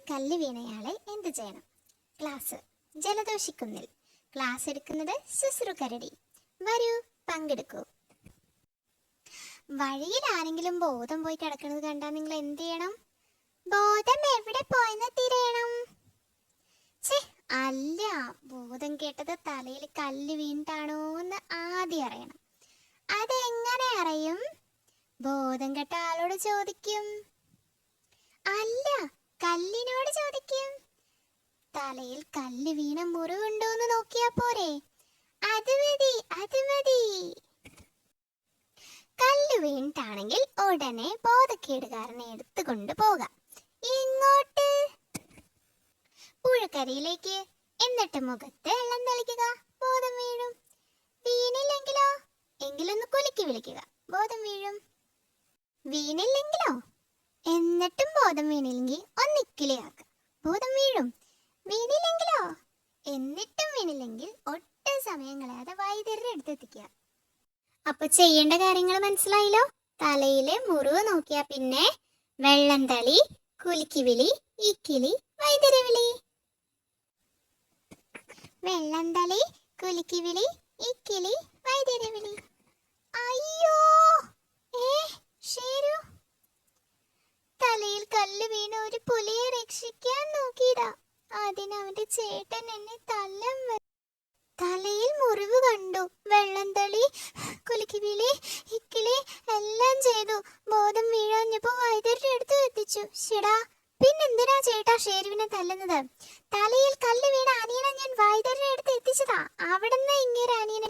കല്ല് വീണയാളെ എന്ത് ചെയ്യണം? ക്ലാസ് ജലദോഷിക്കുന്നിൽ. ക്ലാസ് എടുക്കുന്നത് സുശ്രു കരടി. വരൂ, പങ്കെടുക്കൂ. വഴിയിൽ ആരെങ്കിലും ബോധം പോയി കിടക്കുന്നത് കണ്ടാൽ നിങ്ങൾ എന്ത് ചെയ്യണം? ബോധം എവിടെ പോയെന്ന് തിരയണം. അല്ല, ബോധം കേട്ടത് തലയിൽ കല്ല് വീണിട്ടാണോ എന്ന് ആദ്യം അറിയണം. അതെങ്ങനെ അറിയും? ബോധം കെട്ട ആളോട് ചോദിക്കും. അല്ല, കല്ലിനോട് ചോദിക്കും. തലയിൽ കല്ല് വീണ മുറിവുണ്ടോന്ന് നോക്കിയാ പോരെ? അത് മതി, അത് മതി. കല്ല് വീണിട്ടാണെങ്കിൽ ഉടനെ ബോധക്കേടുകാരനെ എടുത്തുകൊണ്ട് പോകാം. ഇങ്ങോട്ട്, പുഴക്കരയിലേക്ക്. എന്നിട്ട് മുഖത്ത് വെള്ളം തളിക്കുക, ബോധം വീഴും. വീണില്ലെങ്കിലോ? എങ്കിലൊന്ന് കുലുക്കി വിളിക്കുക, ബോധം വീഴും. വീണില്ലെങ്കിലോ? എന്നിട്ടും ബോധം വീണില്ലെങ്കിൽ ഒന്ന് ഇക്കിളിയാക്കുക, ബോധം വീഴും. വീണില്ലെങ്കിലോ? എന്നിട്ടും വീണില്ലെങ്കിൽ ഒട്ടും സമയം കളയാതെ വൈദ്യരുടെ അടുത്തെത്തിക്കുക. അപ്പൊ ചെയ്യേണ്ട കാര്യങ്ങൾ മനസ്സിലായല്ലോ. തലയിലെ മുറിവ് നോക്കിയാ പിന്നെ വെള്ളം തളി, കുലുക്കി വിളി, ഇക്കിളി, വൈദ്യരെ വിളി. വെള്ളം തളി, കുലുക്കി വിളി, ഇക്കിളി, വൈദ്യരെ വിളി. അയ്യോ, ശരു, തലയിൽ കല്ല് വീണ ഒരു പുലിയെ രക്ഷിക്കാൻ നോക്കിയതാ. അതിനവന്റെ ചേട്ടൻ എന്നെ തല്ലം. തലയിൽ മുറിവ് കണ്ടു, വെള്ളം തളി, കുലുക്കി വിളി, ഇക്കിളി എല്ലാം ചെയ്തു. ബോധം വീഴാഞ്ഞപ്പോ വൈദ്യരുടെ അടുത്ത് എത്തിച്ചു. ശിടാ, പിന്നെന്തിനാ ചേട്ടാ ഷേരുവിനെ തല്ലുന്നത്? തലയിൽ കല്ല് വീണ അനിയനെ ഞാൻ വൈദ്യരുടെ അടുത്ത് എത്തിച്ചതാ. അവിടുന്ന് ഇങ്ങനെ അനിയനെ